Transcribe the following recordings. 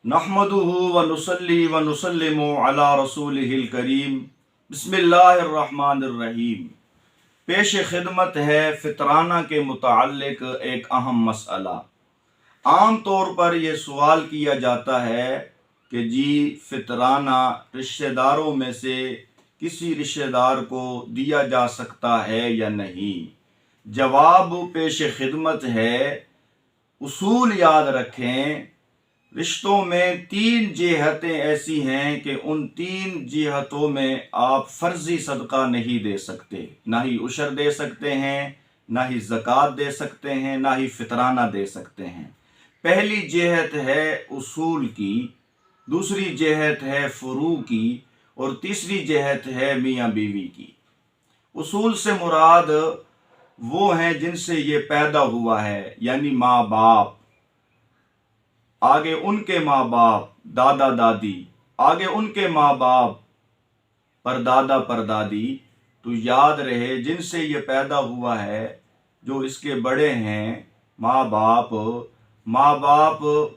नहमदुहु व नुसल्ली व नुसल्लिमु अला रसूलिहिल करीम। बिस्मिल्लाहिर्रहमानिर्रहीम। पेश खिदमत है फितराना के मुताल्लिक एक अहम मसला। आम तौर पर यह सवाल किया जाता है कि जी फितराना रिश्तेदारों में से किसी रिश्तेदार को दिया जा सकता है या नहीं। जवाब पेश खिदमत है, उसूल याद रखें, रिश्तों में तीन जिहतें ऐसी हैं कि उन तीन जिहतों में आप फर्जी सदका नहीं दे सकते। ना ही उशर दे सकते हैं, ना ही ज़कात दे सकते हैं, ना ही फितराना दे सकते हैं। पहली जिहत है उसूल की, दूसरी जिहत है फ़ुरू की और तीसरी जिहत है मियाँ बीवी की। उसूल से मुराद वो हैं जिनसे ये पैदा हुआ है, यानी माँ बाप, आगे उनके माँ बाप, दादा दादी, आगे उनके माँ बाप, परदादा परदादी। तो याद रहे, जिनसे ये पैदा हुआ है, जो इसके बड़े हैं, माँ बाप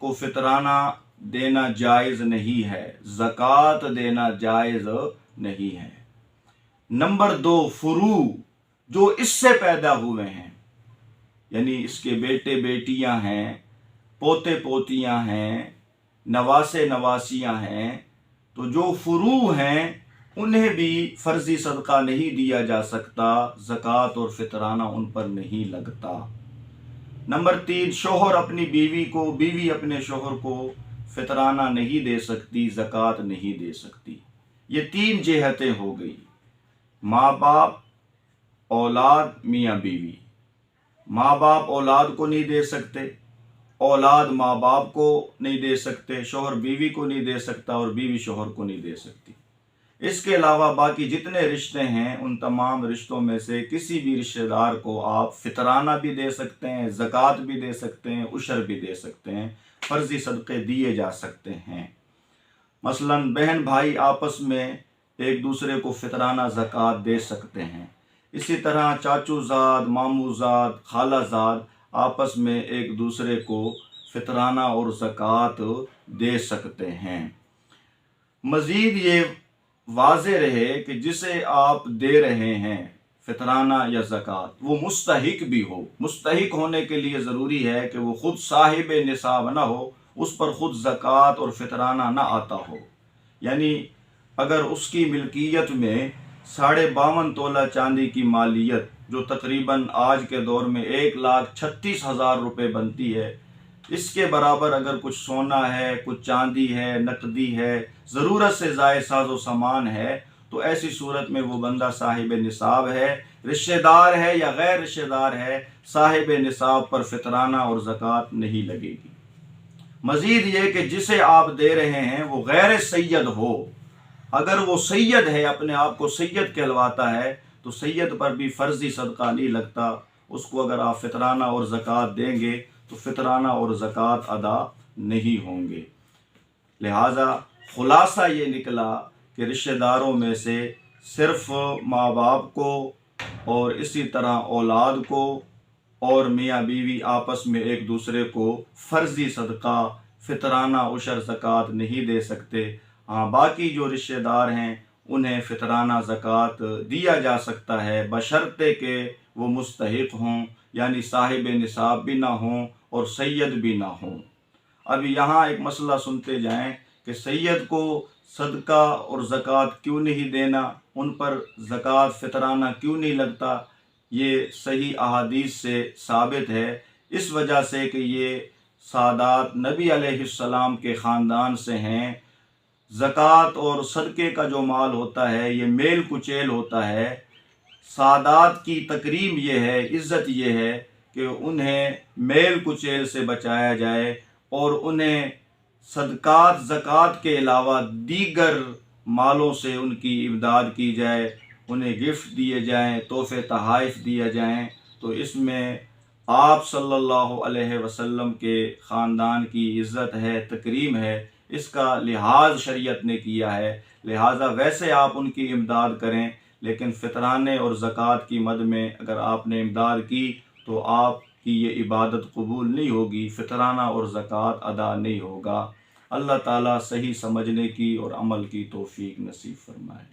को फितराना देना जायज़ नहीं है, ज़कात देना जायज़ नहीं है। नंबर दो, फुरू, जो इससे पैदा हुए हैं, यानी इसके बेटे बेटियां हैं, पोते पोतियां हैं, नवासे नवासियां हैं। तो जो फुरू हैं उन्हें भी फर्जी सदका नहीं दिया जा सकता, ज़कात और फितराना उन पर नहीं लगता। नंबर तीन, शोहर अपनी बीवी को, बीवी अपने शोहर को फितराना नहीं दे सकती, ज़कात नहीं दे सकती। ये तीन जिहतें हो गई, माँ बाप, औलाद, मियाँ बीवी। माँ बाप औलाद को नहीं दे सकते, औलाद माँ बाप को नहीं दे सकते, शोहर बीवी को नहीं दे सकता और बीवी शोहर को नहीं दे सकती। इसके अलावा बाकी जितने रिश्ते हैं, उन तमाम रिश्तों में से किसी भी रिश्तेदार को आप फितराना भी दे सकते हैं, ज़कात भी दे सकते हैं, उशर भी दे सकते हैं, फ़र्जी सदक़े दिए जा सकते हैं। मसलन बहन भाई आपस में एक दूसरे को फितराना ज़कात दे सकते हैं। इसी तरह चाचूज़ाद, मामूज़ाद, खालाज़ाद आपस में एक दूसरे को फितराना और ज़कात दे सकते हैं। मज़ीद ये वाज़े रहे कि जिसे आप दे रहे हैं फितराना या ज़कात, वो मुस्तहिक भी हो। मुस्तहिक होने के लिए ज़रूरी है कि वो ख़ुद साहिब निसाब ना हो, उस पर ख़ुद ज़कात और फितराना ना आता हो। यानी अगर उसकी मिल्कियत में 52.5 तोला चांदी की मालियत, जो तकरीबन आज के दौर में 1,36,000 रुपये बनती है, इसके बराबर अगर कुछ सोना है, कुछ चांदी है, नकदी है, ज़रूरत से ज़ायद साजो सामान है, तो ऐसी सूरत में वो बंदा साहिब निसाब है। रिश्तेदार है या गैर रिश्तेदार है, साहिब निसाब पर फितराना और ज़कात नहीं लगेगी। मज़ीद ये कि जिसे आप दे रहे हैं वो गैर सैयद हो। अगर वो सैयद है, अपने आप को सैयद कहलवाता है, तो सैयद पर भी फ़र्जी सदका नहीं लगता। उसको अगर आप फितराना और ज़कात देंगे तो फितराना और ज़कात अदा नहीं होंगे। लिहाजा ख़ुलासा ये निकला कि रिश्तेदारों में से सिर्फ़ माँ बाप को और इसी तरह औलाद को और मियाँ बीवी आपस में एक दूसरे को फ़र्जी सदका, फितराना, उशर, ज़कात नहीं दे सकते। हाँ, बाकी जो रिश्तेदार हैं उन्हें फितराना ज़कात दिया जा सकता है, बशर्ते के वो मुस्तहिक हों, यानी साहिब निसाब भी ना हों और सैयद भी ना हों। अब यहाँ एक मसला सुनते जाएं कि सैयद को सदका और ज़कात क्यों नहीं देना, उन पर ज़कात फितराना क्यों नहीं लगता। ये सही अहादीस से साबित है, इस वजह से कि ये सादात नबी अलैहिस्सलाम के ख़ानदान से हैं। ज़कात और सदक़े का जो माल होता है, ये मेल कुचेल होता है। सादात की तकरीम ये है, इज़्ज़त ये है कि उन्हें मेल कुचेल से बचाया जाए और उन्हें सदक़ात ज़कात के अलावा दीगर मालों से उनकी इमदाद की जाए, उन्हें गिफ्ट दिए जाएं, तोहफ़े तहाइफ़ दिए जाएं। तो इसमें आप सल्लल्लाहु अलैहि वसल्लम के ख़ानदान की इज़्ज़त है, तकरीम है, इसका लिहाज शरीयत ने किया है। लिहाजा वैसे आप उनकी इमदाद करें, लेकिन फ़ितराने और ज़कात की मद में अगर आपने इमदाद की तो आपकी ये इबादत कबूल नहीं होगी, फ़ितराना और ज़कात अदा नहीं होगा। अल्लाह ताला सही समझने की और अमल की तौफीक नसीब फरमाए।